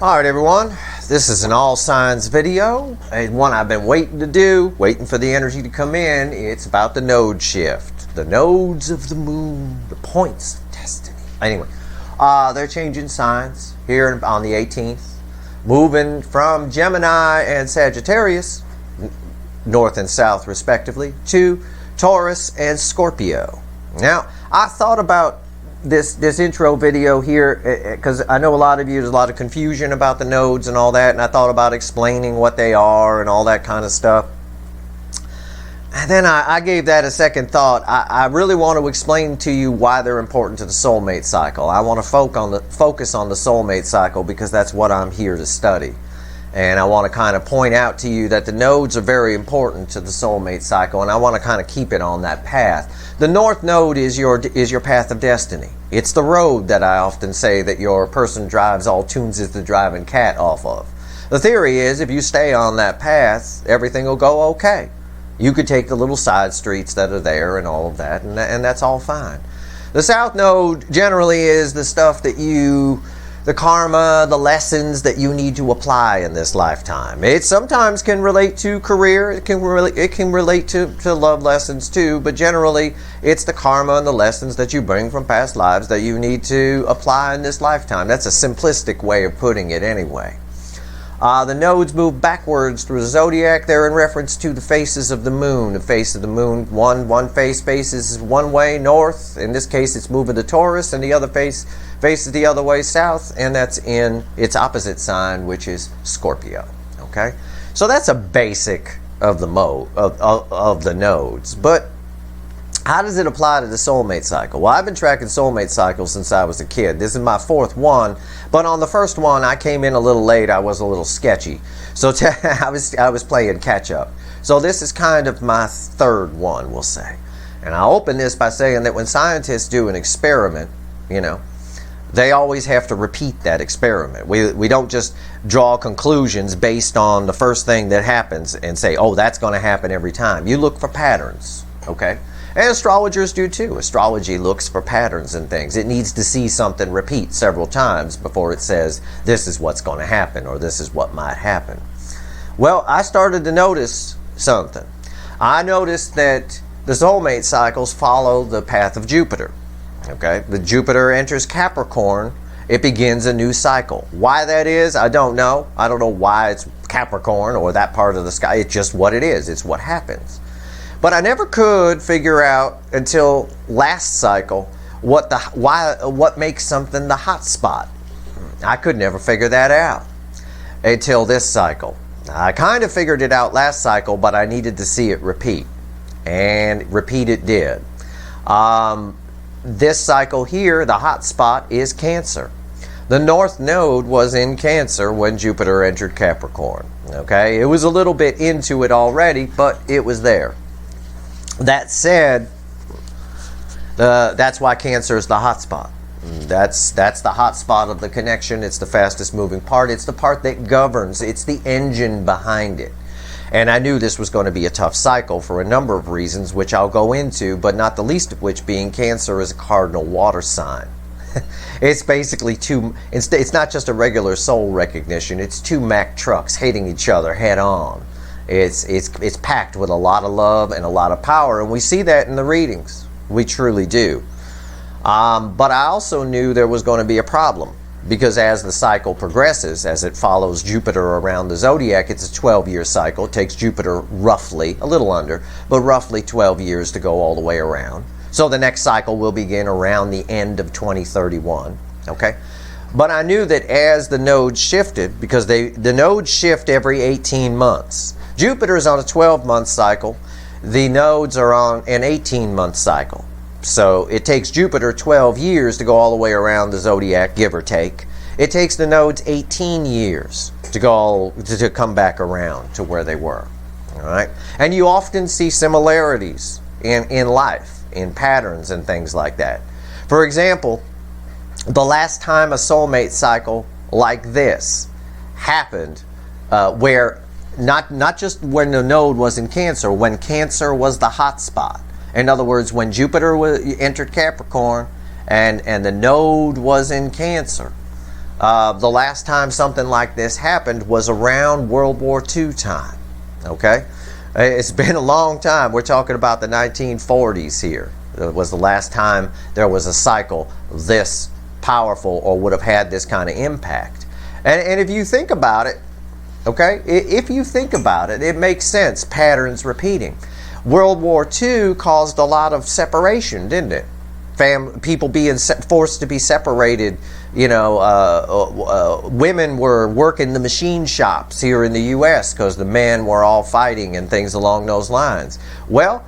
Alright everyone, this is an all signs video, and one I've been waiting to do, waiting for the energy to come in. It's about the node shift, the nodes of the moon, the points of destiny. Anyway, they're changing signs here on the 18th, moving from Gemini and Sagittarius, north and south respectively, to Taurus and Scorpio. Now, I thought about this intro video here because I know a lot of you, there's a lot of confusion about the nodes and all that, and I thought about explaining what they are and all that kind of stuff. And then I gave that a second thought. I really want to explain to you why they're important to the soulmate cycle. I want to focus on the soulmate cycle because that's what I'm here to study. And I want to kind of point out to you that the nodes are very important to the soulmate cycle, and I want to kind of keep it on that path. The north node is your path of destiny. It's the road that I often say that your person drives all tunes is the driving cat off of. The theory is if you stay on that path, everything will go okay. You could take the little side streets that are there and all of that, and that's all fine. The south node generally is the stuff that the karma, the lessons that you need to apply in this lifetime. It sometimes can relate to career, it can relate to love lessons too, but generally it's the karma and the lessons that you bring from past lives that you need to apply in this lifetime. That's a simplistic way of putting it anyway. The nodes move backwards through the zodiac. They're in reference to the faces of the moon. The face of the moon, one face faces one way north. In this case, it's moving to Taurus, and the other face faces the other way south, and that's in its opposite sign, which is Scorpio. Okay, so that's a basic of the nodes. But how does it apply to the soulmate cycle? Well, I've been tracking soulmate cycles since I was a kid. This is my fourth one, but on the first one, I came in a little late. I was a little sketchy, so I was playing catch up. So this is kind of my third one, we'll say. And I'll open this by saying that when scientists do an experiment, they always have to repeat that experiment. We don't just draw conclusions based on the first thing that happens and say, oh, that's going to happen every time. You look for patterns, okay? And astrologers do too. Astrology looks for patterns and things. It needs to see something repeat several times before it says, this is what's going to happen, or this is what might happen. Well, I started to notice something. I noticed that the soulmate cycles follow the path of Jupiter. Okay, the Jupiter enters Capricorn, it begins a new cycle. Why that is, I don't know. I don't know why it's Capricorn or that part of the sky. It's just what it is. It's what happens. But I never could figure out until last cycle what makes something the hot spot. I could never figure that out until this cycle. I kind of figured it out last cycle, but I needed to see it repeat. And repeat it did. This cycle here, the hot spot is Cancer. The north node was in Cancer when Jupiter entered Capricorn. Okay, it was a little bit into it already, but it was there. That said, that's why Cancer is the hot spot. That's the hot spot of the connection. It's the fastest moving part. It's the part that governs. It's the engine behind it. And I knew this was going to be a tough cycle for a number of reasons, which I'll go into, but not the least of which being Cancer is a cardinal water sign. It's basically it's not just a regular soul recognition, it's two Mack trucks hating each other head on. It's packed with a lot of love and a lot of power, and we see that in the readings. We truly do. But I also knew there was going to be a problem. Because as the cycle progresses, as it follows Jupiter around the zodiac, it's a 12-year cycle. It takes Jupiter roughly, a little under, but roughly 12 years to go all the way around. So the next cycle will begin around the end of 2031, okay? But I knew that as the nodes shifted, because the nodes shift every 18 months. Jupiter is on a 12-month cycle. The nodes are on an 18-month cycle. So it takes Jupiter 12 years to go all the way around the zodiac, give or take. It takes the nodes 18 years to come back around to where they were. All right? And you often see similarities in life, in patterns and things like that. For example, the last time a soulmate cycle like this happened, where not just when the node was in Cancer, when Cancer was the hot spot. In other words, when Jupiter entered Capricorn and the node was in Cancer, The last time something like this happened was around World War II time. Okay? It's been a long time. We're talking about the 1940s here. It was the last time there was a cycle this powerful or would have had this kind of impact. And if you think about it, okay, if you think about it, it makes sense. Patterns repeating. World War II caused a lot of separation, didn't it? People being forced to be separated. You know, women were working the machine shops here in the U.S. because the men were all fighting and things along those lines. Well,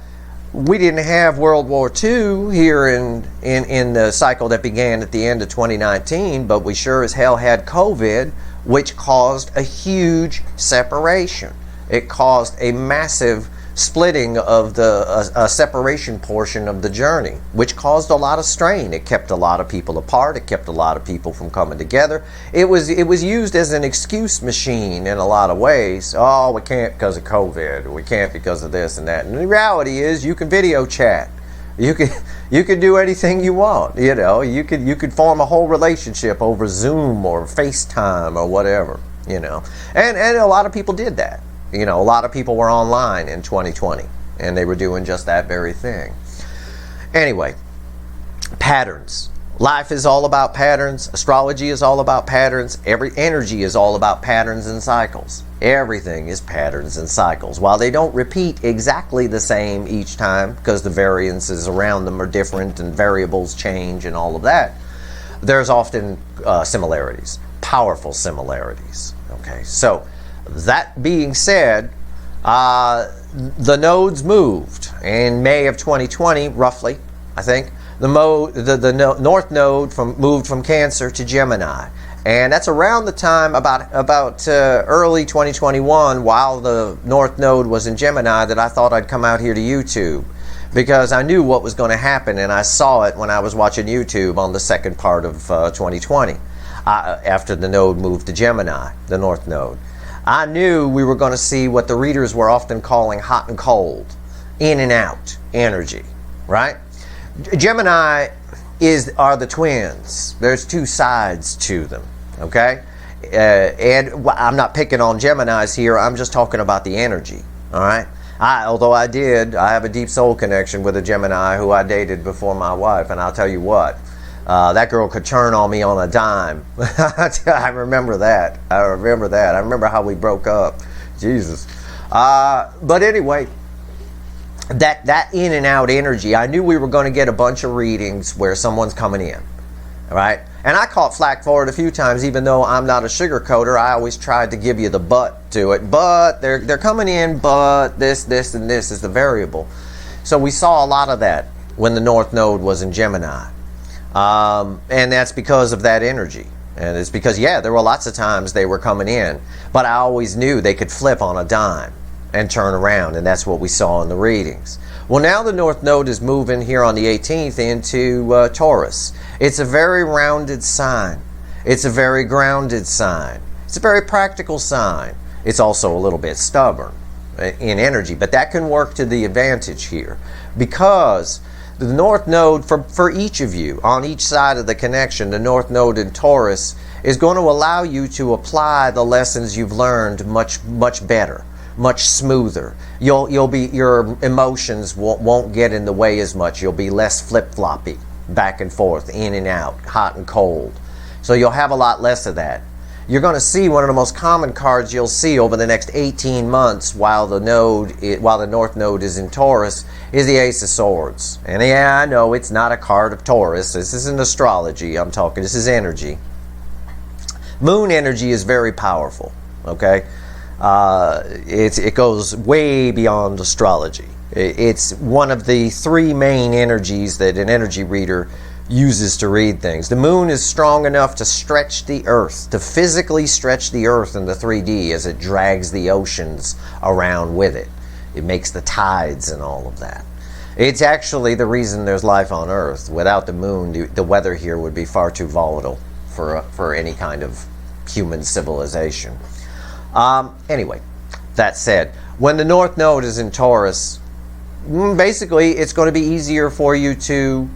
we didn't have World War II here in the cycle that began at the end of 2019, but we sure as hell had COVID, which caused a huge separation. It caused a massive splitting of the separation portion of the journey, which caused a lot of strain. It kept a lot of people apart. It kept a lot of people from coming together. It was used as an excuse machine in a lot of ways. Oh, we can't because of COVID. We can't because of this and that. And the reality is, you can video chat. You can do anything you want. You know, you could form a whole relationship over Zoom or FaceTime or whatever. You know, and a lot of people did that. You know, a lot of people were online in 2020, and they were doing just that very thing. Anyway, patterns. Life is all about patterns. Astrology is all about patterns. Every energy is all about patterns and cycles. Everything is patterns and cycles. While they don't repeat exactly the same each time, because the variances around them are different and variables change and all of that, there's often similarities, powerful similarities. Okay, so that being said, the nodes moved in May of 2020, roughly, I think. The North Node moved from Cancer to Gemini, and that's around the time about early 2021, while the North Node was in Gemini, that I thought I'd come out here to YouTube, because I knew what was going to happen, and I saw it when I was watching YouTube on the second part of 2020, after the node moved to Gemini, the North Node. I knew we were going to see what the readers were often calling hot and cold, in and out energy, right? Gemini are the twins. There's two sides to them, okay? And I'm not picking on Geminis here. I'm just talking about the energy, all right? Although I have a deep soul connection with a Gemini who I dated before my wife, and I'll tell you what, that girl could turn on me on a dime. I remember that. I remember how we broke up. Jesus. But anyway, that in and out energy, I knew we were going to get a bunch of readings where someone's coming in. All right? And I caught flack for it a few times, even though I'm not a sugarcoater. I always tried to give you the but to it. But they're coming in, but this, and this is the variable. So we saw a lot of that when the North Node was in Gemini. And that's because of that energy. And it's because, yeah, there were lots of times they were coming in, but I always knew they could flip on a dime and turn around, and that's what we saw in the readings. Well, now the North Node is moving here on the 18th into Taurus. It's a very rounded sign. It's a very grounded sign. It's a very practical sign. It's also a little bit stubborn in energy, but that can work to the advantage here, because the North Node, for each of you, on each side of the connection, the North Node in Taurus is going to allow you to apply the lessons you've learned much better, much smoother. Your emotions won't get in the way as much. You'll be less flip-floppy, back and forth, in and out, hot and cold. So you'll have a lot less of that. You're going to see one of the most common cards you'll see over the next 18 months while the North Node is in Taurus is the Ace of Swords. And yeah, I know it's not a card of Taurus. This isn't astrology I'm talking. This is energy. Moon energy is very powerful, okay? It goes way beyond astrology. It's one of the three main energies that an energy reader uses to read things. The moon is strong enough to stretch the earth, to physically stretch the earth in the 3D as it drags the oceans around with it. It makes the tides and all of that. It's actually the reason there's life on Earth. Without the moon, the weather here would be far too volatile for any kind of human civilization. Anyway, that said, when the North Node is in Taurus, basically it's going to be easier for you to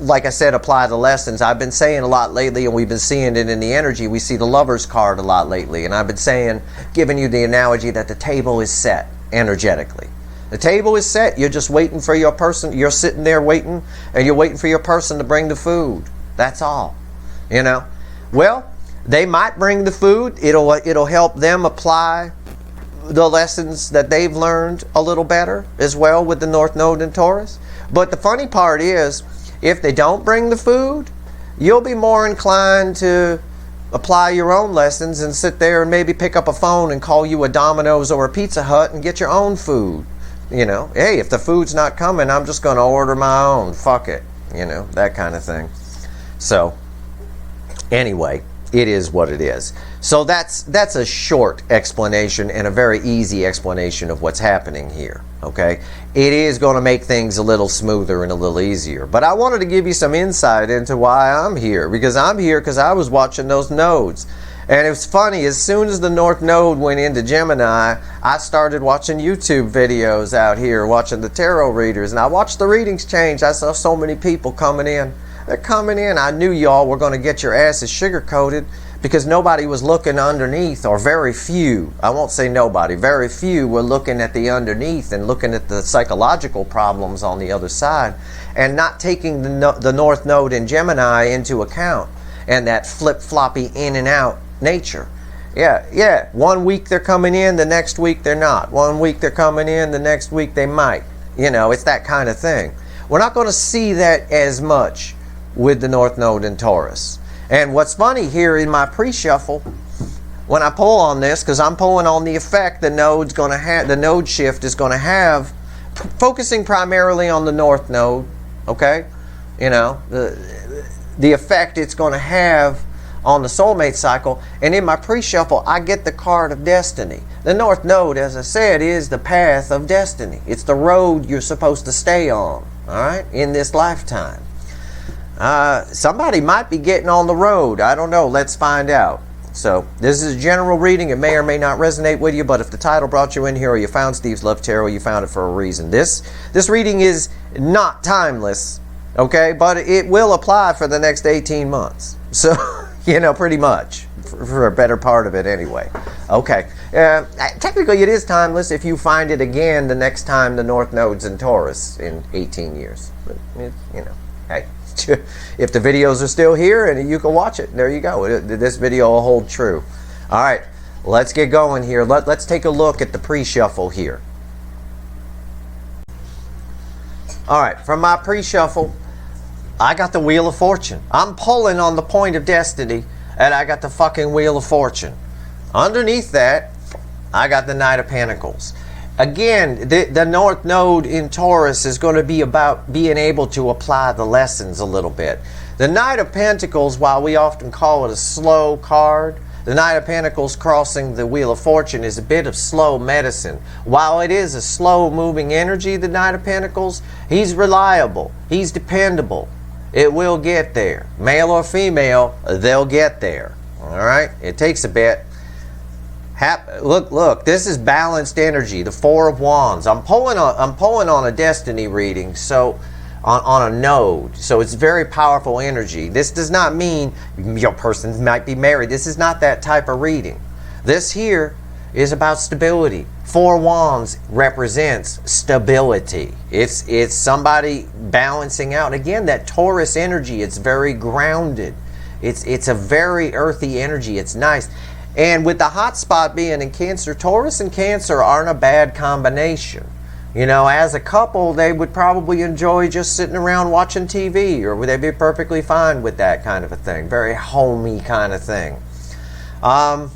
like I said, apply the lessons. I've been saying a lot lately, and we've been seeing it in the energy. We see the Lover's card a lot lately, and I've been saying, giving you the analogy that the table is set energetically. The table is set. You're just waiting for your person. You're sitting there waiting, and you're waiting for your person to bring the food. That's all. You know? Well, they might bring the food. It'll help them apply the lessons that they've learned a little better as well with the North Node in Taurus. But the funny part is, if they don't bring the food, you'll be more inclined to apply your own lessons and sit there and maybe pick up a phone and call you a Domino's or a Pizza Hut and get your own food. You know, hey, if the food's not coming, I'm just going to order my own. Fuck it. You know, that kind of thing. So, anyway, it is what it is. So that's a short explanation and a very easy explanation of what's happening here. Okay? It is going to make things a little smoother and a little easier. But I wanted to give you some insight into why I'm here. Because I'm here because I was watching those nodes. And it was funny, as soon as the North Node went into Gemini, I started watching YouTube videos out here, watching the tarot readers. And I watched the readings change. I saw so many people coming in. They're coming in. I knew y'all were going to get your asses sugar-coated because nobody was looking underneath, or very few. I won't say nobody. Very few were looking at the underneath and looking at the psychological problems on the other side and not taking the North Node in Gemini into account and that flip-floppy in and out nature. Yeah. 1 week they're coming in, the next week they're not. 1 week they're coming in, the next week they might. You know, it's that kind of thing. We're not going to see that as much with the North Node in Taurus. And what's funny here in my pre-shuffle, when I pull on this, because I'm pulling on the effect the node's going to have, the node shift is going to have, focusing primarily on the North Node, okay? You know, the effect it's going to have on the soulmate cycle. And in my pre-shuffle, I get the card of destiny. The North Node, as I said, is the path of destiny. It's the road you're supposed to stay on, all right, in this lifetime. Somebody might be getting on the road. I don't know. Let's find out. So this is a general reading. It may or may not resonate with you, but if the title brought you in here or you found Steve's Love Tarot, you found it for a reason. This reading is not timeless, okay, but it will apply for the next 18 months. So, you know, pretty much for a better part of it anyway. Okay. Technically it is timeless if you find it again the next time the North Node's in Taurus in 18 years. But, you know, hey. If the videos are still here and you can watch it, there you go. This video will hold true. All right, let's get going here. Let's take a look at the pre-shuffle here. All right, from my pre-shuffle, I got the Wheel of Fortune. I'm pulling on the point of destiny, and I got the fucking Wheel of Fortune. Underneath that, I got the Knight of Pentacles. Again, the North Node in Taurus is going to be about being able to apply the lessons a little bit. The Knight of Pentacles, while we often call it a slow card, the Knight of Pentacles crossing the Wheel of Fortune is a bit of slow medicine. While it is a slow-moving energy, the Knight of Pentacles, he's reliable. He's dependable. It will get there. Male or female, they'll get there. All right? It takes a bit. Look, this is balanced energy, the Four of Wands. I'm pulling on a destiny reading, so on a node. So it's very powerful energy. This does not mean your person might be married. This is not that type of reading. This here is about stability. Four Wands represents stability. It's somebody balancing out. Again, that Taurus energy, it's very grounded. It's a very earthy energy. It's nice. And with the hot spot being in Cancer, Taurus and Cancer aren't a bad combination. You know, as a couple, they would probably enjoy just sitting around watching TV, or would they be perfectly fine with that kind of a thing? Very homey kind of thing. And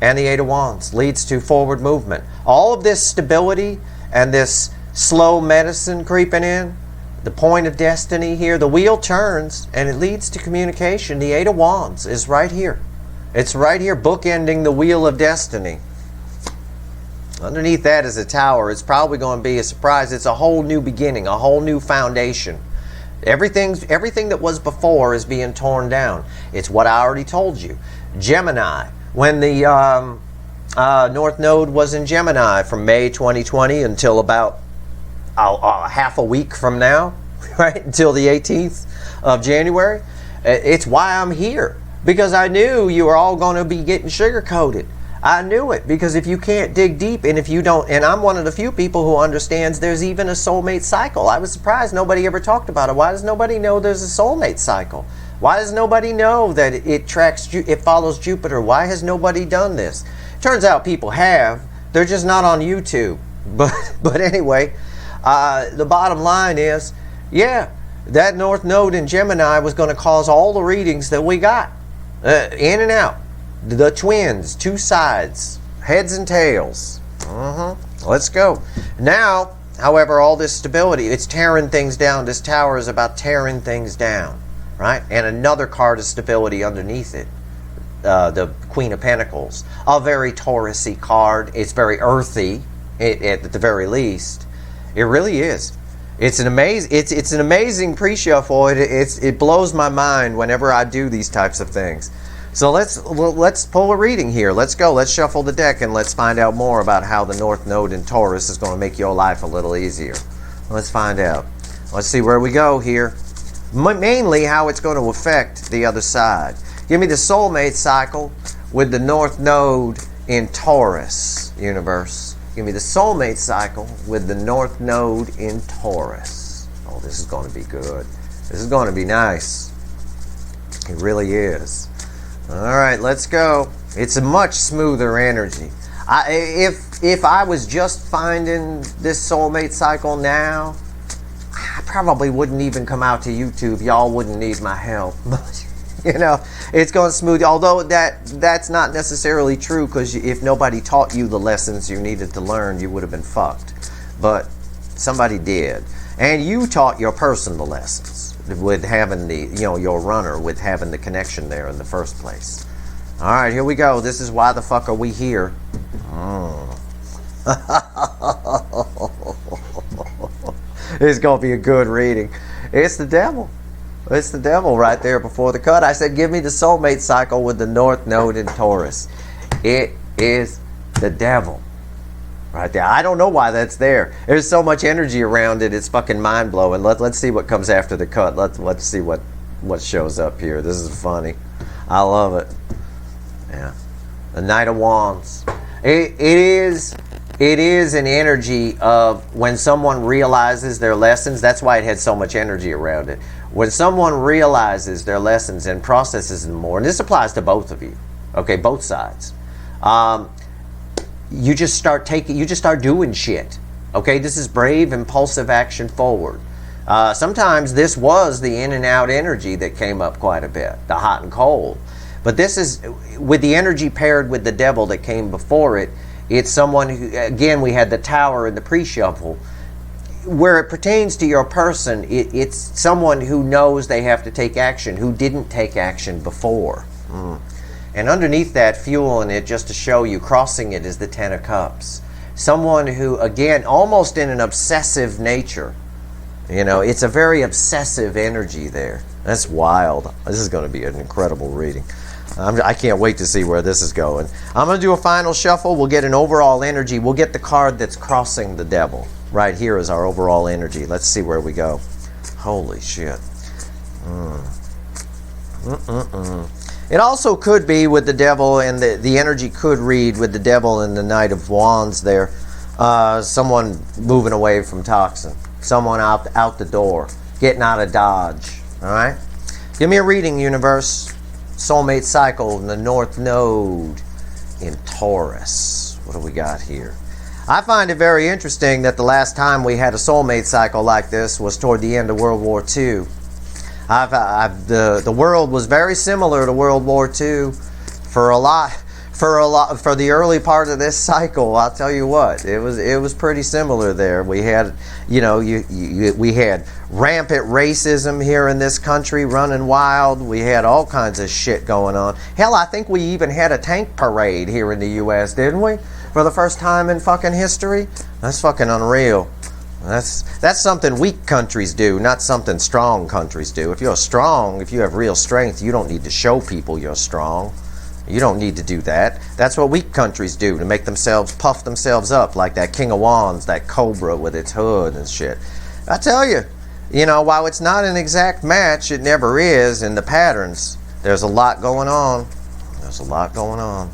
the Eight of Wands leads to forward movement. All of this stability and this slow medicine creeping in, the point of destiny here, the wheel turns and it leads to communication. The Eight of Wands is right here. It's right here, bookending the Wheel of Destiny. Underneath that is a Tower. It's probably going to be a surprise. It's a whole new beginning, a whole new foundation. Everything that was before is being torn down. It's what I already told you. Gemini, when the North Node was in Gemini from May 2020 until about half a week from now, right, until the 18th of January. It's why I'm here, because I knew you were all going to be getting sugar-coated. I knew it, because if you can't dig deep, and if you don't, and I'm one of the few people who understands there's even a soulmate cycle. I was surprised nobody ever talked about it. Why does nobody know there's a soulmate cycle? Why does nobody know that it follows Jupiter? Why has nobody done this? Turns out people have. They're just not on YouTube. But anyway, the bottom line is, yeah, that North Node in Gemini was going to cause all the readings that we got. In and out. The twins, two sides, heads and tails. Let's go. Now, however, all this stability, it's tearing things down. This tower is about tearing things down, right? And another card of stability underneath it. The Queen of Pentacles. A very Taurus-y card. It's very earthy, at the very least. It really is. It's an amazing pre-shuffle. It blows my mind whenever I do these types of things. So let's pull a reading here. Let's go. Let's shuffle the deck and let's find out more about how the North Node in Taurus is going to make your life a little easier. Let's find out. Let's see where we go here. Mainly how it's going to affect the other side. Give me the soulmate cycle with the North Node in Taurus, universe. Give me the soulmate cycle with the North Node in Taurus. Oh, this is going to be good. This is going to be nice. It really is. All right, let's go. It's a much smoother energy. If I was just finding this soulmate cycle now, I probably wouldn't even come out to YouTube. Y'all wouldn't need my help. You know, it's going to smooth. Although that's not necessarily true, because if nobody taught you the lessons you needed to learn, you would have been fucked. But somebody did, and you taught your person the lessons with having the, your runner, with having the connection there in the first place. All right, here we go. This is why the fuck are we here? It's gonna be a good reading. It's the devil. It's the devil right there before the cut. I said, give me the soulmate cycle with the North Node in Taurus. It is the devil right there. I don't know why that's there. There's so much energy around it. It's fucking mind-blowing. Let's see what comes after the cut. Let's see what shows up here. This is funny. I love it. Yeah. The Knight of Wands. It is an energy of when someone realizes their lessons. That's why it had so much energy around it. When someone realizes their lessons and processes them more, and this applies to both of you, okay, both sides. You just start doing shit. Okay, this is brave, impulsive action forward. Sometimes this was the in and out energy that came up quite a bit, the hot and cold. But this is, with the energy paired with the devil that came before it, it's someone who, again, we had the tower and the pre-shuffle. Where it pertains to your person, it's someone who knows they have to take action, who didn't take action before. And underneath that, fueling it, just to show you, crossing it, is the Ten of Cups. Someone who, again, almost in an obsessive nature. It's a very obsessive energy there. That's wild. This is going to be an incredible reading. I can't wait to see where this is going. I'm going to do a final shuffle. We'll get an overall energy. We'll get the card that's crossing the devil. Right here is our overall energy. Let's see where we go. Holy shit. It also could be with the devil, and the energy could read with the devil and the Knight of Wands there. Someone moving away from toxin. Someone out the door. Getting out of Dodge. All right? Give me a reading, universe. Soulmate cycle in the North Node in Taurus. What do we got here? I find it very interesting that the last time we had a soulmate cycle like this was toward the end of World War II. The world was very similar to World War II for the early part of this cycle. I'll tell you what, it was pretty similar there. We had, we had rampant racism here in this country running wild. We had all kinds of shit going on. Hell, I think we even had a tank parade here in the U.S., didn't we? For the first time in fucking history? That's fucking unreal. That's something weak countries do, not something strong countries do. If you're strong, if you have real strength, you don't need to show people you're strong. You don't need to do that. That's what weak countries do, to make themselves, puff themselves up, like that King of Wands, that cobra with its hood and shit. I tell you, You know, while it's not an exact match, it never is in the patterns. There's a lot going on. There's a lot going on.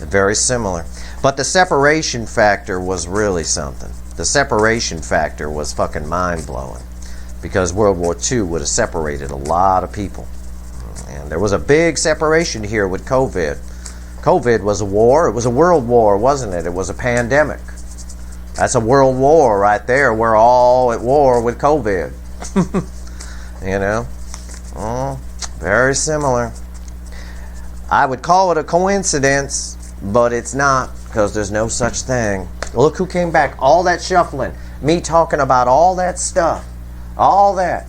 Very similar. But the separation factor was really something. The separation factor was fucking mind-blowing. Because World War II would have separated a lot of people. And there was a big separation here with COVID. COVID was a war. It was a world war, wasn't it? It was a pandemic. That's a world war right there. We're all at war with COVID. You know? Very similar. I would call it a coincidence, but it's not, because there's no such thing. Look who came back. All that shuffling. Me talking about all that stuff. All that.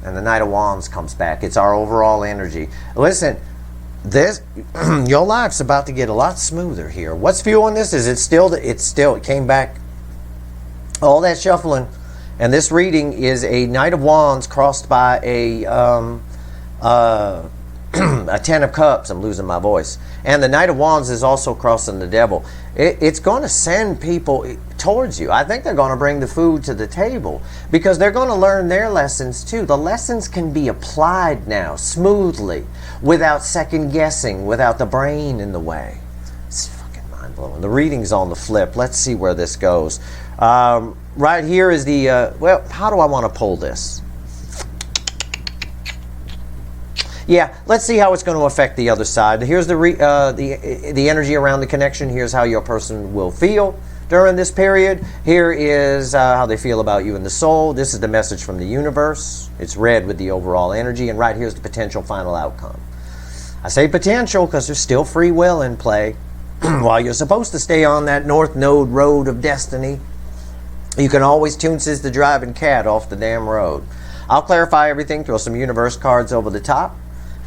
And the Knight of Wands comes back. It's our overall energy. Listen, this your life's about to get a lot smoother here. What's fueling this? Is it came back. All that shuffling. And this reading is a Knight of Wands crossed by a Ten of Cups. I'm losing my voice. And the Knight of Wands is also crossing the Devil. It's going to send people towards you. I think they're going to bring the food to the table because they're going to learn their lessons too. The lessons can be applied now smoothly without second guessing, without the brain in the way. It's fucking mind-blowing. The reading's on the flip. Let's see where this goes. Right here is the, well, how do I want to pull this? Yeah, let's see how it's going to affect the other side. Here's the energy around the connection. Here's how your person will feel during this period. Here is how they feel about you in the soul. This is the message from the universe. It's red with the overall energy. And right here's the potential final outcome. I say potential because there's still free will in play. While you're supposed to stay on that North Node road of destiny, you can always tune Sis the driving cat off the damn road. I'll clarify everything, throw some universe cards over the top.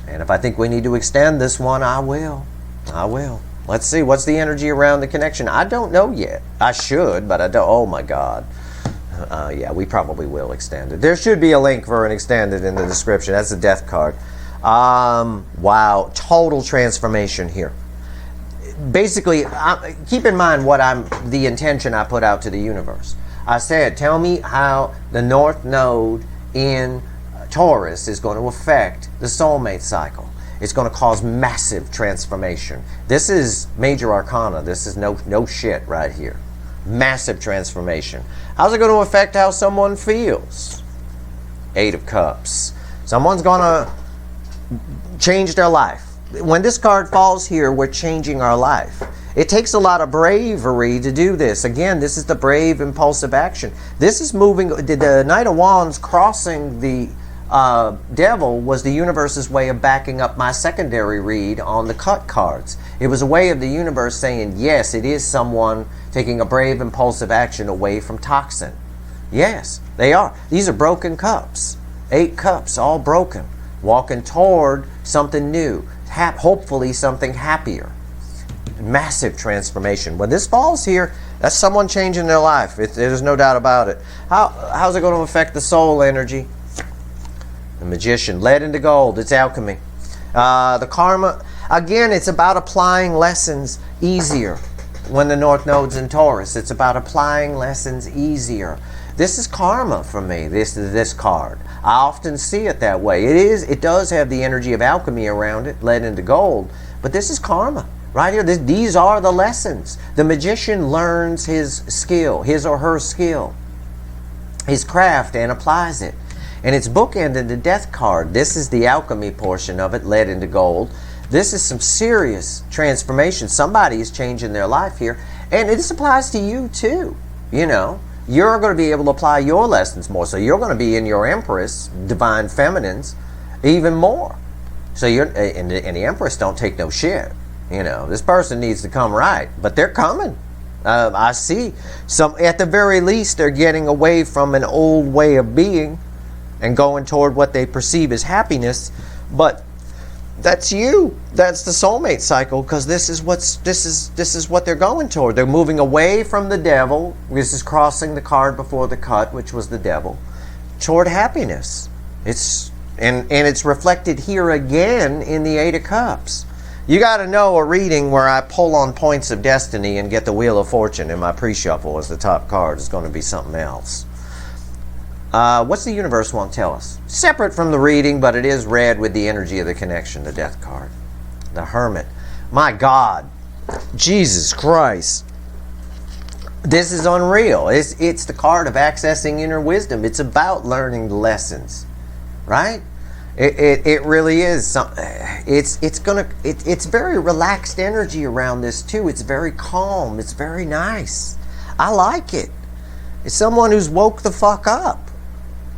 And if I think we need to extend this one, I will. I will. Let's see. What's the energy around the connection? I don't know yet. I should, but I don't. Oh, my God. Yeah, we probably will extend it. There should be a link for an extended in the description. That's the death card. Wow. Total transformation here. Basically, keep in mind the intention I put out to the universe. I said, tell me how the North Node in Taurus is going to affect the soulmate cycle. It's going to cause massive transformation. This is major arcana. This is no shit right here. Massive transformation. How's it going to affect how someone feels? Eight of Cups. Someone's going to change their life. When this card falls here, we're changing our life. It takes a lot of bravery to do this. Again, this is the brave, impulsive action. This is moving. The Knight of Wands crossing the Devil was the universe's way of backing up my secondary read on the cut cards. It was a way of the universe saying, yes, it is someone taking a brave, impulsive action away from toxin. Yes, they are. These are broken cups. 8 cups, all broken. Walking toward something new. Hopefully something happier. Massive transformation. When this falls here, that's someone changing their life. There's no doubt about it. How's it going to affect the soul energy? The Magician. Lead into gold. It's alchemy. The karma. Again, it's about applying lessons easier. When the North Node's in Taurus, it's about applying lessons easier. This is karma for me, this card. I often see it that way. It does have the energy of alchemy around it, lead into gold, but this is karma. Right here, these are the lessons. The Magician learns his skill, his or her skill, his craft, and applies it. And it's bookended the death card. This is the alchemy portion of it, lead into gold. This is some serious transformation. Somebody is changing their life here. And this applies to you too. You know, you're going to be able to apply your lessons more. So you're going to be in your Empress, divine feminines, even more. So and the Empress don't take no shit. You know, this person needs to come right. But they're coming. I see some, at the very least, they're getting away from an old way of being and going toward what they perceive as happiness. But that's you. That's the soulmate cycle, because this is what they're going toward. They're moving away from the Devil. This is crossing the card before the cut, which was the Devil, toward happiness. And it's reflected here again in the 8 of Cups. You got to know a reading where I pull on points of destiny and get the Wheel of Fortune in my pre-shuffle as the top card is going to be something else. What's the universe want to tell us? Separate from the reading, but it is read with the energy of the connection, the death card. The Hermit. My God. Jesus Christ. This is unreal. It's the card of accessing inner wisdom. It's about learning the lessons. Right? It really is. It's very relaxed energy around this too. It's very calm. It's very nice. I like it. It's someone who's woke the fuck up.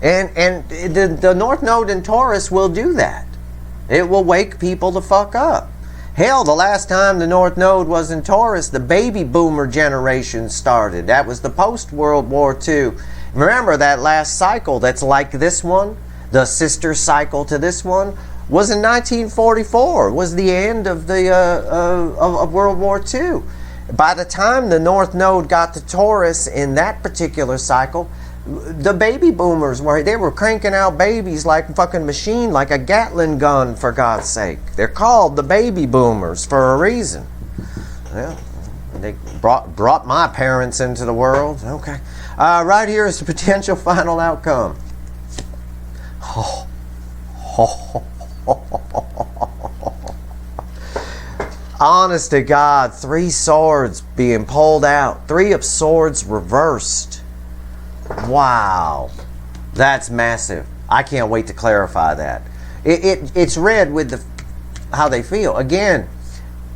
And the North Node in Taurus will do that. It will wake people the fuck up. Hell, the last time the North Node was in Taurus, the baby boomer generation started. That was the post-World War II. Remember that last cycle that's like this one? The sister cycle to this one was in 1944. Was the end of the of World War II. By the time the North Node got to Taurus in that particular cycle, the baby boomers were cranking out babies like a fucking machine, like a Gatling gun, for God's sake. They're called the baby boomers for a reason. Well, they brought my parents into the world. Okay. Right here is the potential final outcome. Honest to God, 3 swords being pulled out. 3 of swords reversed. Wow. That's massive. I can't wait to clarify that. It's read with how they feel. Again,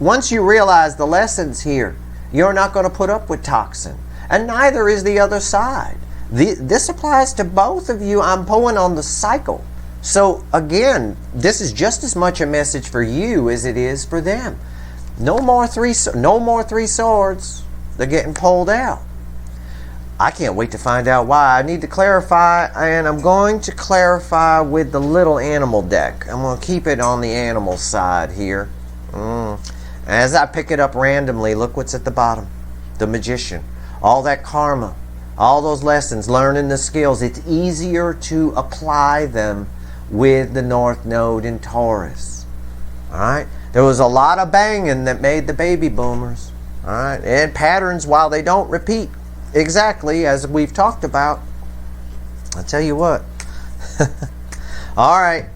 once you realize the lessons here, you're not going to put up with toxin. And neither is the other side. This applies to both of you. I'm pulling on the cycle. So again, this is just as much a message for you as it is for them. No more three swords. They're getting pulled out. I can't wait to find out why. I need to clarify, and I'm going to clarify with the little animal deck. I'm going to keep it on the animal side here. As I pick it up randomly, look what's at the bottom. The Magician. All that karma. All those lessons, learning the skills. It's easier to apply them with the North Node in Taurus. Alright? There was a lot of banging that made the baby boomers. Alright? And patterns, while they don't repeat exactly as we've talked about, I'll tell you what. Alright.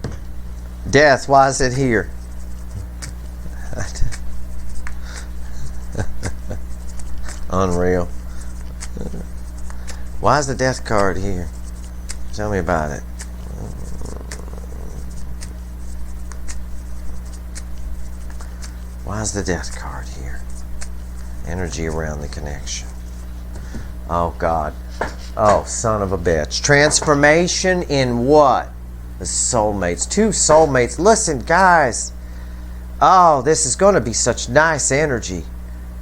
Death, why is it here? Unreal. Why is the death card here? Tell me about it. Why is the death card here? Energy around the connection. Oh, God. Oh, son of a bitch. Transformation in what? The soulmates. 2 soulmates. Listen, guys. Oh, this is going to be such nice energy.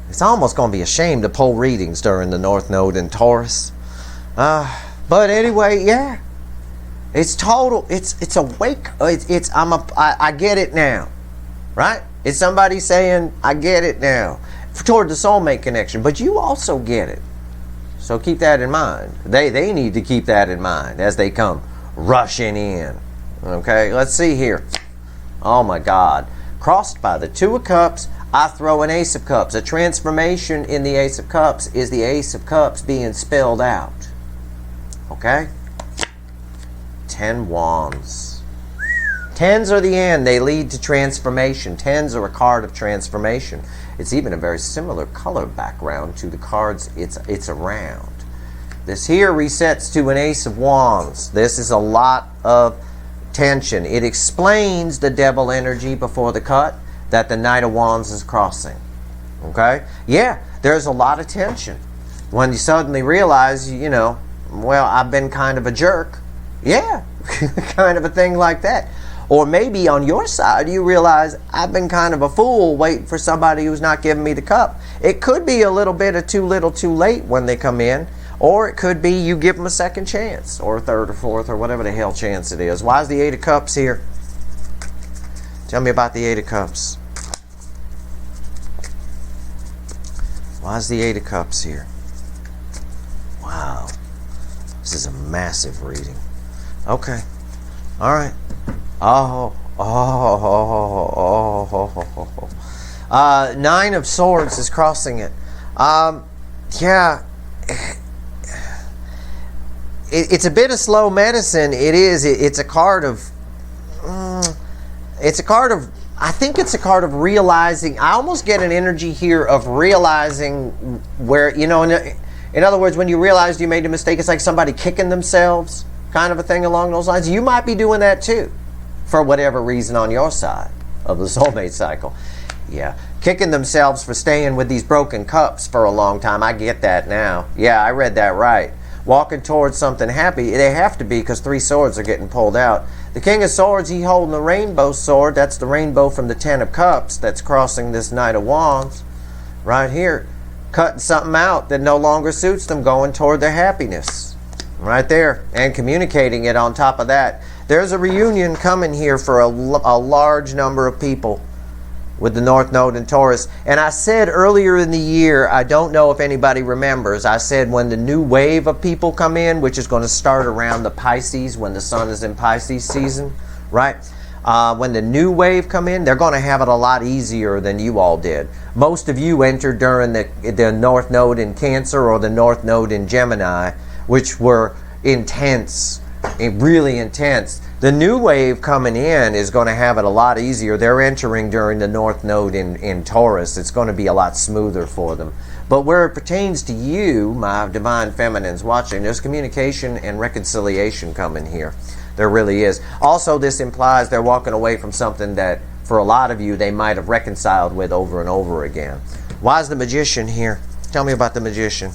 It's almost going to be a shame to pull readings during the North Node in Taurus. But anyway, yeah. It's total. It's awake. I get it now. Right? It's somebody saying, I get it now. Toward the soulmate connection. But you also get it. So keep that in mind. They need to keep that in mind as they come rushing in. Okay, let's see here. Oh my God. Crossed by the 2 of Cups, I throw an Ace of Cups. A transformation in the Ace of Cups is the Ace of Cups being spelled out. Okay? 10 Wands. 10s are the end. They lead to transformation. 10s are a card of transformation. It's even a very similar color background to the cards it's around. This here resets to an Ace of Wands. This is a lot of tension. It explains the devil energy before the cut that the Knight of Wands is crossing. Okay? Yeah, there's a lot of tension. When you suddenly realize, well, I've been kind of a jerk. Yeah, kind of a thing like that. Or maybe on your side, you realize I've been kind of a fool waiting for somebody who's not giving me the cup. It could be a little bit of too little too late when they come in. Or it could be you give them a second chance. Or a third or fourth or whatever the hell chance it is. Why is the 8 of Cups here? Tell me about the 8 of Cups. Why is the 8 of Cups here? Wow. This is a massive reading. Okay. All right. 9 of Swords is crossing it. Yeah. it's a bit of slow medicine. It is. It's a card of. It's a card of. I think it's a card of realizing. I almost get an energy here of realizing where, you know, in other words, when you realize you made a mistake, it's like somebody kicking themselves, kind of a thing along those lines. You might be doing that too, for whatever reason on your side of the soulmate cycle. Yeah, kicking themselves for staying with these broken cups for a long time. I get that now. Yeah, I read that right. Walking towards something happy. They have to be, because 3 swords are getting pulled out. The King of Swords, he holding the rainbow sword. That's the rainbow from the 10 of Cups that's crossing this Knight of Wands right here. Cutting something out that no longer suits them, going toward their happiness. Right there. And communicating it on top of that. There's a reunion coming here for a large number of people with the North Node in Taurus. And I said earlier in the year, I don't know if anybody remembers, I said when the new wave of people come in, which is going to start around the Pisces, when the sun is in Pisces season, right? When the new wave come in, they're going to have it a lot easier than you all did. Most of you entered during the North Node in Cancer or the North Node in Gemini, which were intense, really intense. The new wave coming in is going to have it a lot easier. They're entering during the North Node in Taurus. It's going to be a lot smoother for them. But where it pertains to you, my divine feminines watching, there's communication and reconciliation coming here. There really is. Also, this implies they're walking away from something that, for a lot of you, they might have reconciled with over and over again. Why is the Magician here? Tell me about the Magician.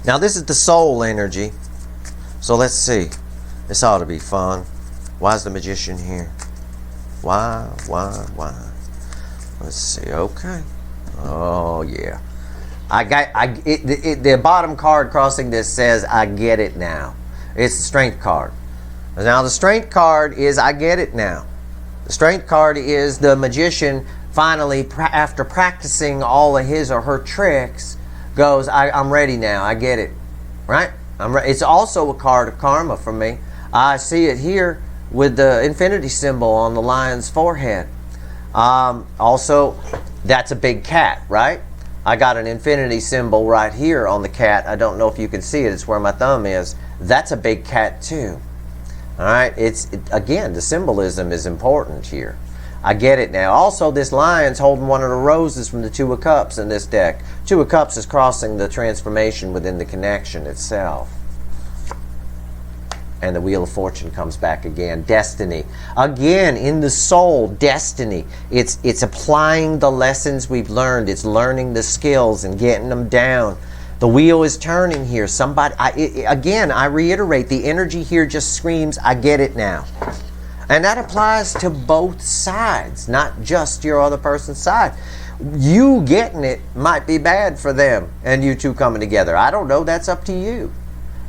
Now, this is the soul energy. So let's see. This ought to be fun. Why is the Magician here? Why? Let's see. Okay. Oh, yeah. The bottom card crossing this says, I get it now. It's the Strength card. Now, the Strength card is, I get it now. The Strength card is the Magician finally, after practicing all of his or her tricks, goes, I'm ready now. I get it. Right? It's also a card of karma for me. I see it here with the infinity symbol on the lion's forehead. Also, that's a big cat, right? I got an infinity symbol right here on the cat. I don't know if you can see it. It's where my thumb is. That's a big cat too. All right? Again, the symbolism is important here. I get it now. Also, this lion's holding one of the roses from the 2 of Cups in this deck. 2 of Cups is crossing the transformation within the connection itself. And the Wheel of Fortune comes back again. Destiny. Again, in the soul, destiny. It's applying the lessons we've learned. It's learning the skills and getting them down. The wheel is turning here. Again, I reiterate, the energy here just screams, I get it now. And that applies to both sides, not just your other person's side. You getting it might be bad for them and you two coming together. I don't know. That's up to you.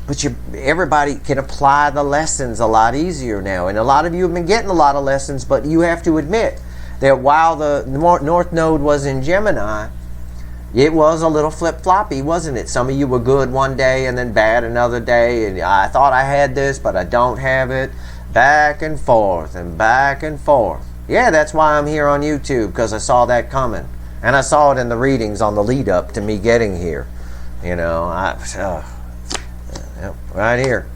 But everybody can apply the lessons a lot easier now. And a lot of you have been getting a lot of lessons, but you have to admit that while the North Node was in Gemini, it was a little flip-floppy, wasn't it? Some of you were good one day and then bad another day. And I thought I had this, but I don't have it. Back and forth and back and forth. Yeah, that's why I'm here on YouTube, because I saw that coming. And I saw it in the readings on the lead up to me getting here. You know, right here.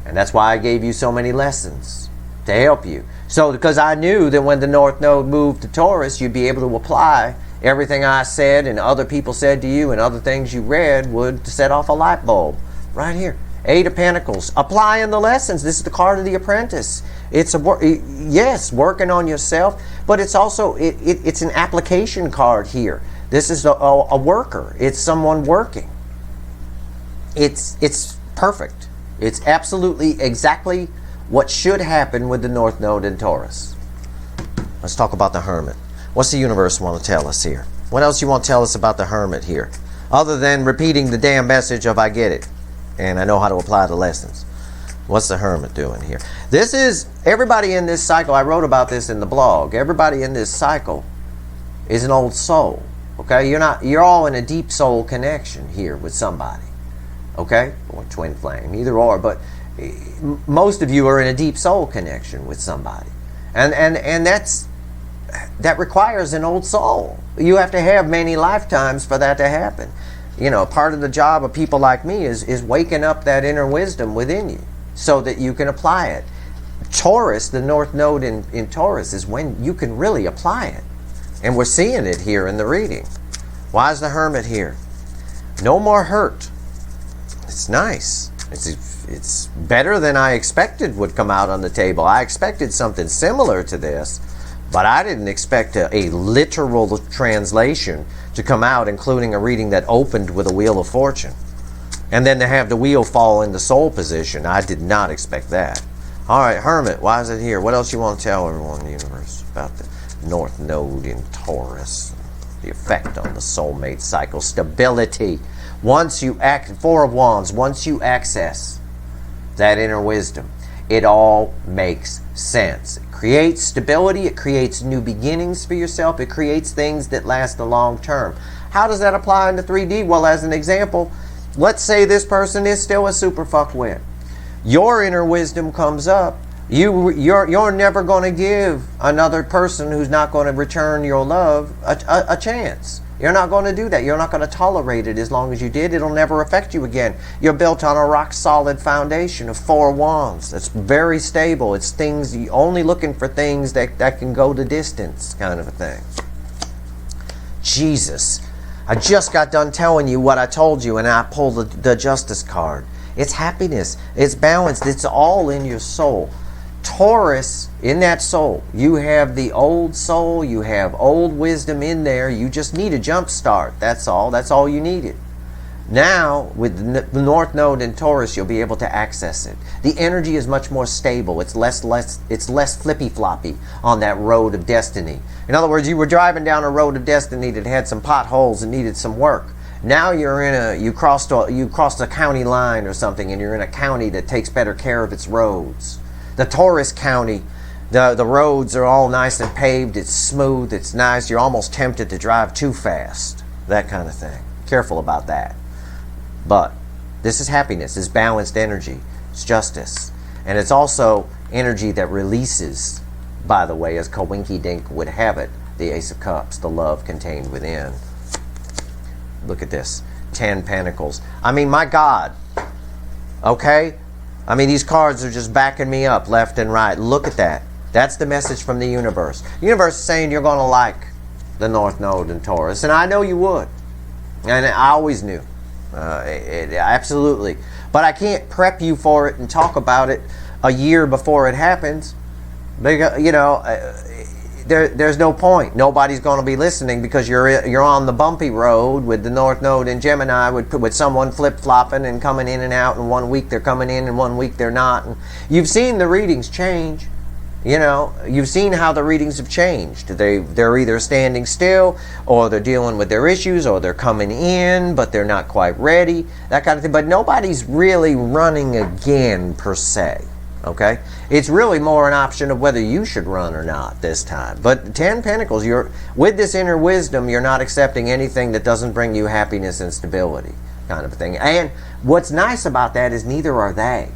And that's why I gave you so many lessons, to help you. So, because I knew that when the North Node moved to Taurus, you'd be able to apply everything I said and other people said to you and other things you read would set off a light bulb. Right here. 8 of Pentacles. Applying the lessons. This is the card of the apprentice. It's yes, working on yourself, but it's also, it's an application card here. This is a worker. It's someone working. It's perfect. It's absolutely exactly what should happen with the North Node in Taurus. Let's talk about the Hermit. What's the universe want to tell us here? What else you want to tell us about the Hermit here? Other than repeating the damn message of I get it. And I know how to apply the lessons. What's the Hermit doing here? This is, everybody in this cycle, I wrote about this in the blog. Everybody in this cycle is an old soul. Okay? You're all in a deep soul connection here with somebody. Okay? Or twin flame, either or, but most of you are in a deep soul connection with somebody. And that requires an old soul. You have to have many lifetimes for that to happen. You know, part of the job of people like me is waking up that inner wisdom within you so that you can apply it. Taurus, the North Node in Taurus, is when you can really apply it. And we're seeing it here in the reading. Why is the Hermit here? No more hurt. It's nice. It's better than I expected would come out on the table. I expected something similar to this, but I didn't expect a literal translation to come out, including a reading that opened with a Wheel of Fortune. And then to have the wheel fall in the soul position. I did not expect that. All right, Hermit, why is it here? What else you want to tell everyone in the universe about the North Node in Taurus? The effect on the soulmate cycle. Stability. Once you act, Four of Wands, once you access that inner wisdom, it all makes sense. It creates stability. It creates new beginnings for yourself. It creates things that last a long term. How does that apply into 3D? Well, as an example, let's say this person is still a super fuckwit. Your inner wisdom comes up. You're never going to give another person who's not going to return your love a chance. You're not going to do that. You're not going to tolerate it as long as you did. It'll never affect you again. You're built on a rock-solid foundation of Four Wands. That's very stable. It's things, you're only looking for things that can go the distance, kind of a thing. Jesus. I just got done telling you what I told you, and I pulled the Justice card. It's happiness. It's balanced. It's all in your soul. Taurus, in that soul, you have the old soul, you have old wisdom in there. You just need a jump start. That's all. That's all you needed. Now, with the North Node in Taurus, you'll be able to access it. The energy is much more stable. It's less flippy-floppy on that road of destiny. In other words, you were driving down a road of destiny that had some potholes and needed some work. Now you crossed a county line or something, and you're in a county that takes better care of its roads. The Taurus County, the roads are all nice and paved. It's smooth. It's nice. You're almost tempted to drive too fast. That kind of thing. Careful about that. But this is happiness. It's balanced energy. It's justice. And it's also energy that releases, by the way, as Kawinky Dink would have it, the Ace of Cups, the love contained within. Look at this. 10 Pentacles. I mean, my God. Okay? I mean, these cards are just backing me up left and right. Look at that. That's the message from the universe. The universe is saying you're going to like the North Node in Taurus. And I know you would. And I always knew. Absolutely. But I can't prep you for it and talk about it a year before it happens. Because, you know, there's no point. Nobody's going to be listening because you're on the bumpy road with the North Node in Gemini with someone flip-flopping and coming in and out, and 1 week they're coming in and 1 week they're not. And you've seen the readings change. You know, you've seen how the readings have changed. They're either standing still, or they're dealing with their issues, or they're coming in but they're not quite ready, that kind of thing. But nobody's really running again per se. Okay, it's really more an option of whether you should run or not this time. But 10 Pentacles, with this inner wisdom, you're not accepting anything that doesn't bring you happiness and stability, kind of a thing. And what's nice about that is neither are they,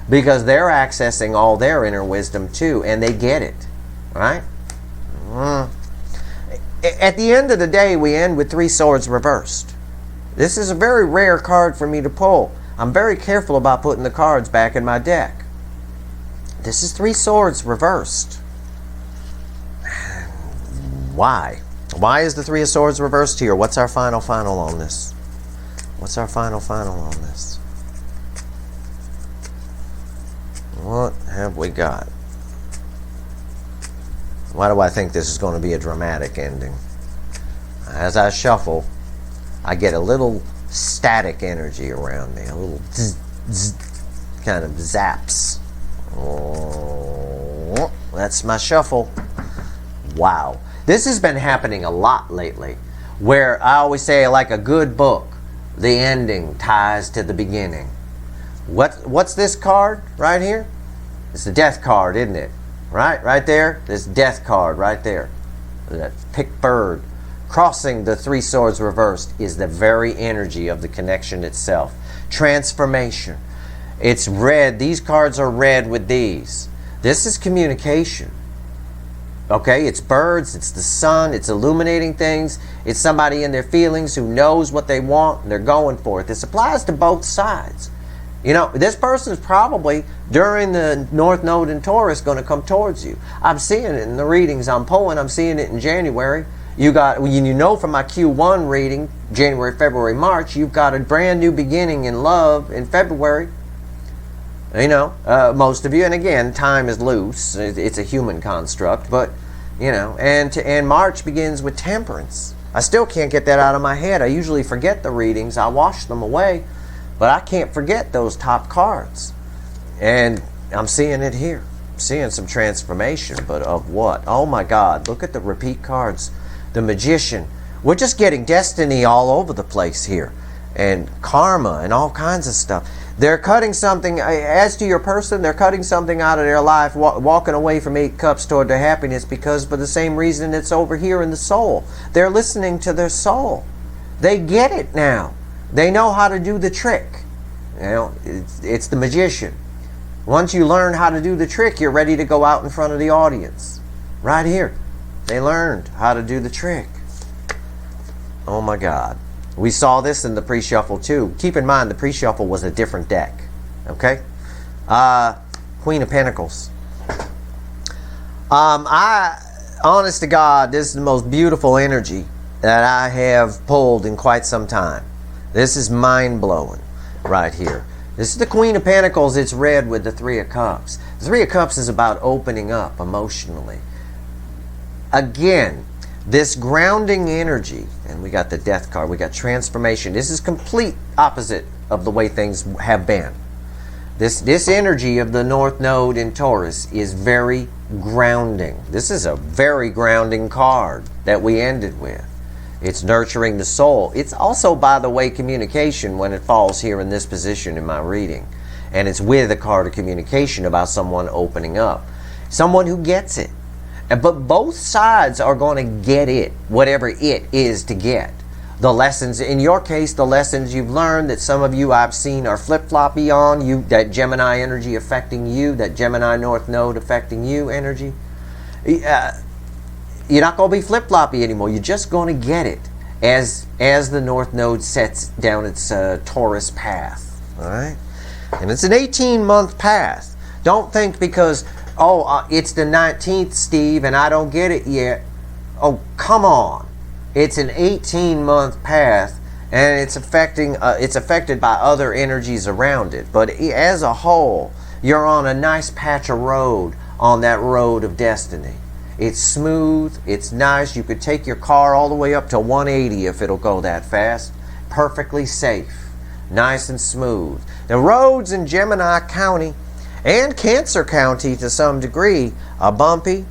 because they're accessing all their inner wisdom too, and they get it, right? At the end of the day, we end with 3 swords reversed. This is a very rare card for me to pull. I'm very careful about putting the cards back in my deck. This is 3 swords reversed. Why? Why is the 3 of swords reversed here? What's our final on this? What's our final on this? What have we got? Why do I think this is going to be a dramatic ending? As I shuffle, I get a little static energy around me. A little zzz, zzz, kind of zaps. Oh, that's my shuffle. Wow. This has been happening a lot lately, where I always say, like a good book, the ending ties to the beginning. What's this card right here? It's the Death card, isn't it? Right there. This Death card right there. That picked bird. Crossing the 3 swords reversed is the very energy of the connection itself. Transformation. It's red. These cards are red with these. This is communication. Okay, it's birds, it's the sun, it's illuminating things, it's somebody in their feelings who knows what they want and they're going for it. This applies to both sides. You know, this person is probably, during the North Node in Taurus, going to come towards you. I'm seeing it in the readings I'm pulling. I'm seeing it in January. You know from my Q1 reading, January, February, March, you've got a brand new beginning in love in February. You know, most of you, and again, time is loose. It's a human construct, but, you know, and March begins with temperance. I still can't get that out of my head. I usually forget the readings. I wash them away. But I can't forget those top cards. And I'm seeing it here. I'm seeing some transformation, but of what? Oh my God, look at the repeat cards. The Magician. We're just getting destiny all over the place here. And karma and all kinds of stuff. They're cutting something, as to your person, they're cutting something out of their life, walking away from 8 cups toward their happiness because for the same reason it's over here in the soul. They're listening to their soul. They get it now. They know how to do the trick. You know, it's the Magician. Once you learn how to do the trick, you're ready to go out in front of the audience. Right here. They learned how to do the trick. Oh my God. We saw this in the pre-shuffle too. Keep in mind the pre-shuffle was a different deck. Okay? Queen of Pentacles. Honest to God, this is the most beautiful energy that I have pulled in quite some time. This is mind-blowing right here. This is the Queen of Pentacles. It's red with the 3 of Cups. The 3 of Cups is about opening up emotionally. Again, this grounding energy, and we got the Death card, we got transformation. This is complete opposite of the way things have been. This energy of the North Node in Taurus is very grounding. This is a very grounding card that we ended with. It's nurturing the soul. It's also, by the way, communication when it falls here in this position in my reading. And it's with a card of communication about someone opening up. Someone who gets it. But both sides are going to get it, whatever it is to get. The lessons, in your case, the lessons you've learned that some of you I've seen are flip-floppy on, you, that Gemini energy affecting you, that Gemini North Node affecting you energy. You're not going to be flip-floppy anymore. You're just going to get it as the North Node sets down its Taurus path. All right? And it's an 18-month path. Don't think because, it's the 19th, Steve, and I don't get it yet. Oh, come on. It's an 18-month path, and it's affected by other energies around it. But as a whole, you're on a nice patch of road on that road of destiny. It's smooth, it's nice. You could take your car all the way up to 180 if it'll go that fast. Perfectly safe, nice and smooth. The roads in Gemini County and Cancer County to some degree are bumpy,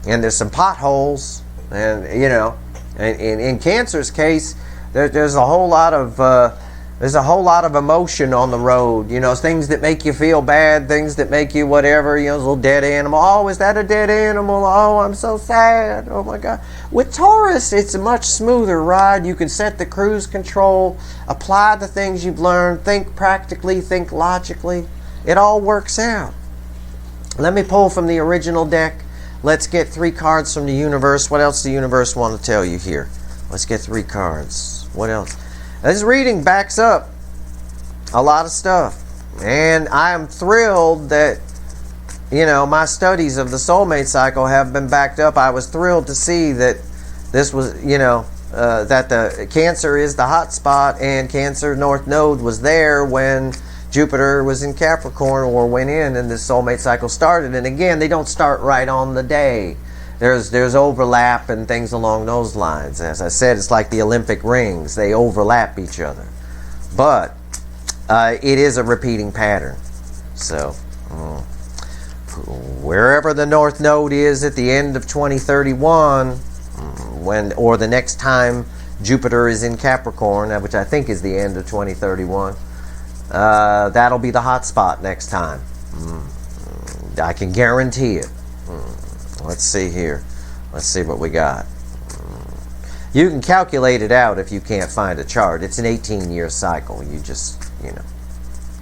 and there's some potholes. And you know, in Cancer's case, there's a whole lot of emotion on the road. You know, things that make you feel bad, things that make you whatever. You know, a little dead animal. Oh, is that a dead animal? Oh, I'm so sad. Oh my God. With Taurus, it's a much smoother ride. You can set the cruise control, apply the things you've learned, think practically, think logically. It all works out. Let me pull from the original deck. Let's get 3 cards from the universe. What else does the universe want to tell you here? Let's get 3 cards. What else? This reading backs up a lot of stuff. And I am thrilled that, you know, my studies of the soulmate cycle have been backed up. I was thrilled to see that this was, you know, that the Cancer is the hot spot, and Cancer North Node was there when Jupiter was in Capricorn, or went in, and the soulmate cycle started. And again, they don't start right on the day. There's overlap and things along those lines. As I said, it's like the Olympic rings. They overlap each other. But it is a repeating pattern. So wherever the North Node is at the end of 2031, or the next time Jupiter is in Capricorn, which I think is the end of 2031, that'll be the hot spot next time. I can guarantee it. Let's see here. Let's see what we got. You can calculate it out if you can't find a chart. It's an 18-year cycle. You just, you know,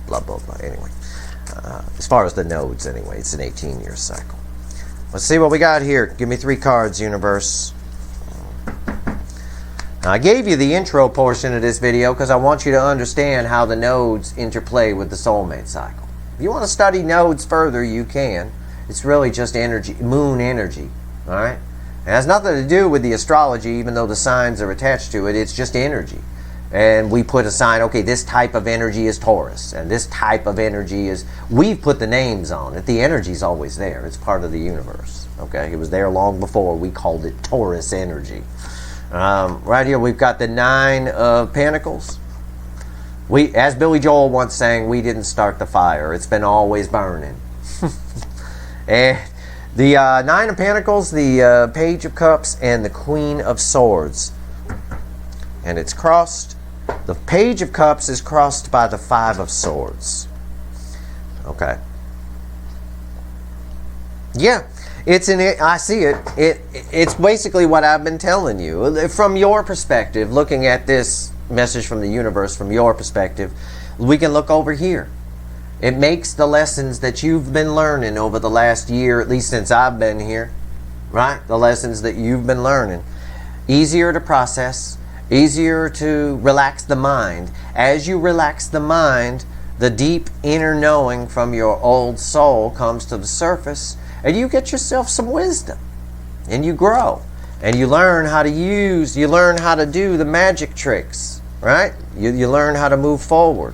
blah, blah, blah. Anyway, as far as the nodes, anyway, it's an 18-year cycle. Let's see what we got here. Give me 3 cards, universe. Now, I gave you the intro portion of this video because I want you to understand how the nodes interplay with the soulmate cycle. If you want to study nodes further, you can. It's really just energy, moon energy. All right? It has nothing to do with the astrology, even though the signs are attached to it. It's just energy. And we put a sign, okay, this type of energy is Taurus, and this type of energy is, we've put the names on it. The energy's always there. It's part of the universe. Okay? It was there long before we called it Taurus energy. Right here we've got the 9 of Pentacles. We, as Billy Joel once sang, we didn't start the fire. It's been always burning. And the 9 of Pentacles, the Page of Cups, and the Queen of Swords. And it's crossed. The Page of Cups is crossed by the 5 of Swords. Okay. Yeah. I see it. It's basically what I've been telling you. From your perspective, looking at this message from the universe, from your perspective, we can look over here. It makes the lessons that you've been learning over the last year, at least since I've been here, right? The lessons that you've been learning, easier to process, easier to relax the mind. As you relax the mind, the deep inner knowing from your old soul comes to the surface, and you get yourself some wisdom, and you grow, and you learn how to use, you learn how to do the magic tricks, right? You learn how to move forward.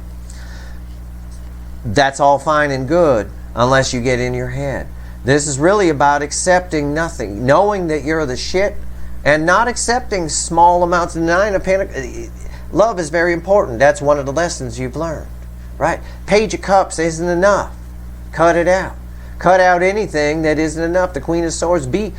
That's all fine and good, unless you get in your head. This is really about accepting nothing, knowing that you're the shit, and not accepting small amounts. The 9 of Pentacles, love is very important. That's one of the lessons you've learned, right? Page of Cups isn't enough. Cut it out. Cut out anything that isn't enough. The Queen of Swords, be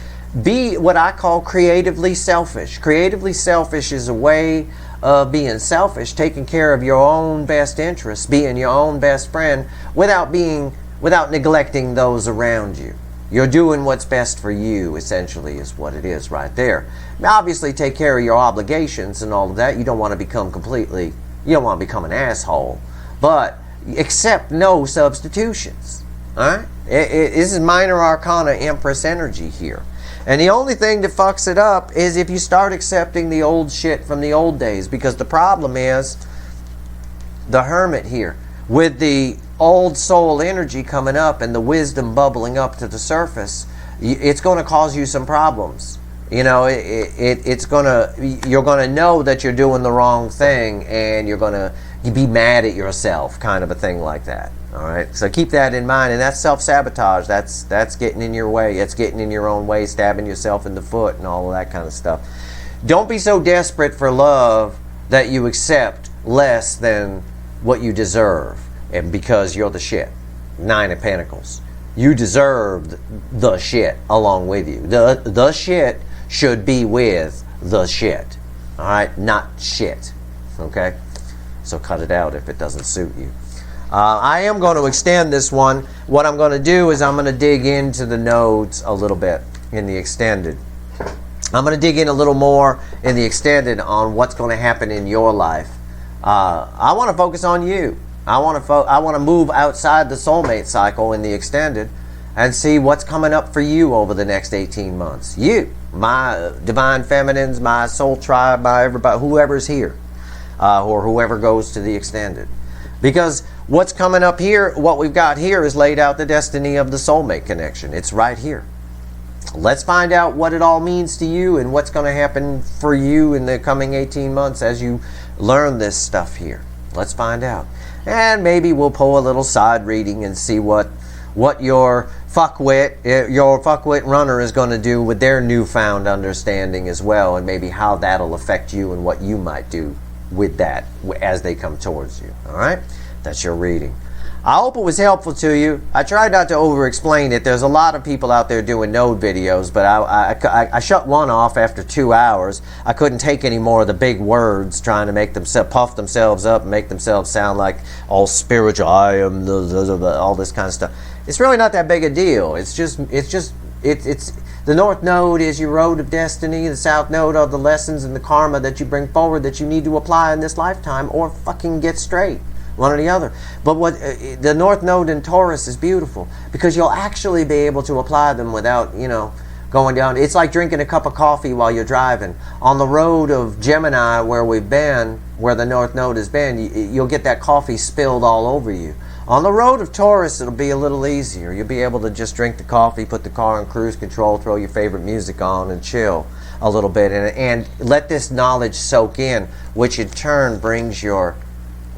what I call creatively selfish. Creatively selfish is a way of being selfish, taking care of your own best interests, being your own best friend without neglecting those around you. You're doing what's best for you, essentially, is what it is right there. Now, obviously, take care of your obligations and all of that. You don't want to become you don't want to become an asshole. But accept no substitutions. All right? This is minor arcana Empress energy here. And the only thing that fucks it up is if you start accepting the old shit from the old days. Because the problem is the Hermit here. With the old soul energy coming up and the wisdom bubbling up to the surface, it's going to cause you some problems. You know, you're going to know that you're doing the wrong thing, and you're going to be mad at yourself, kind of a thing like that. All right, so keep that in mind, and that's self-sabotage. That's getting in your way. It's getting in your own way, stabbing yourself in the foot, and all of that kind of stuff. Don't be so desperate for love that you accept less than what you deserve, and because you're the shit. 9 of Pentacles. You deserve the shit along with you. The shit should be with the shit. All right, not shit. Okay, so cut it out if it doesn't suit you. I am going to extend this one. What I'm going to do is I'm going to dig into the nodes a little bit in the extended. I'm going to dig in a little more in the extended on what's going to happen in your life. I want to focus on you. I want to move outside the soulmate cycle in the extended and see what's coming up for you over the next 18 months. You, my divine feminines, my soul tribe, my everybody, whoever's here, or whoever goes to the extended. Because what's coming up here, what we've got here is laid out the destiny of the soulmate connection. It's right here. Let's find out what it all means to you and what's going to happen for you in the coming 18 months as you learn this stuff here. Let's find out. And maybe we'll pull a little side reading and see what your fuckwit runner is going to do with their newfound understanding as well, and maybe how that'll affect you and what you might do with that as they come towards you. All right? That's your reading. I hope it was helpful to you. I tried not to over-explain it. There's a lot of people out there doing node videos, but I shut one off after 2 hours. I couldn't take any more of the big words trying to make them puff themselves up and make themselves sound like all spiritual. I am all this kind of stuff. It's really not that big a deal. It's the North Node is your road of destiny. The South Node are the lessons and the karma that you bring forward that you need to apply in this lifetime or fucking get straight. one or the other. But what the North Node in Taurus is beautiful because you'll actually be able to apply them without, you know, going down. It's like drinking a cup of coffee while you're driving. On the road of Gemini, where we've been, where the North Node has been, you'll get that coffee spilled all over you. On the road of Taurus, it'll be a little easier. You'll be able to just drink the coffee, put the car in cruise control, throw your favorite music on, and chill a little bit. And let this knowledge soak in, which in turn brings your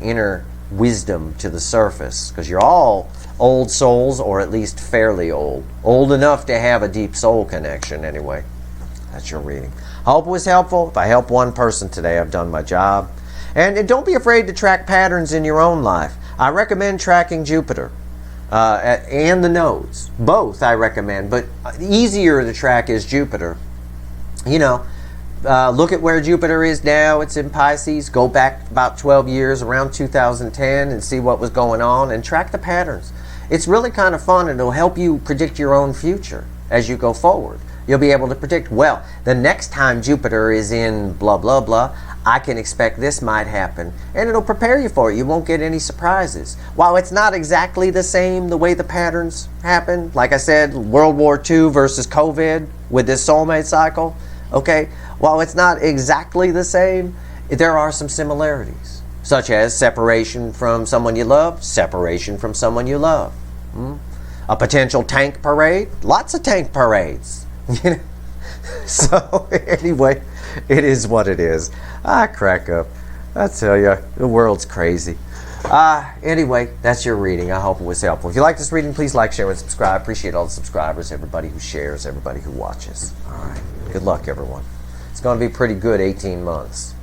inner wisdom to the surface. Because you're all old souls, or at least fairly old. Old enough to have a deep soul connection, anyway. That's your reading. I hope it was helpful. If I help one person today, I've done my job. And don't be afraid to track patterns in your own life. I recommend tracking Jupiter and the nodes. Both I recommend, but easier to track is Jupiter. You know, look at where Jupiter is now. It's in Pisces. Go back about 12 years, around 2010, and see what was going on, and track the patterns. It's really kind of fun, and it'll help you predict your own future as you go forward. You'll be able to predict, well, the next time Jupiter is in blah, blah, blah, I can expect this might happen. And it'll prepare you for it. You won't get any surprises. While it's not exactly the same the way the patterns happen, like I said, World War II versus COVID with this soulmate cycle, okay? While it's not exactly the same, there are some similarities, such as separation from someone you love, separation from someone you love. A potential tank parade, lots of tank parades. So anyway, it is what it is. I crack up. I tell you, the world's crazy. Anyway, that's your reading. I hope it was helpful. If you like this reading, please like, share, and subscribe. Appreciate all the subscribers, everybody who shares, everybody who watches. All right. Good luck, everyone. It's going to be pretty good 18 months.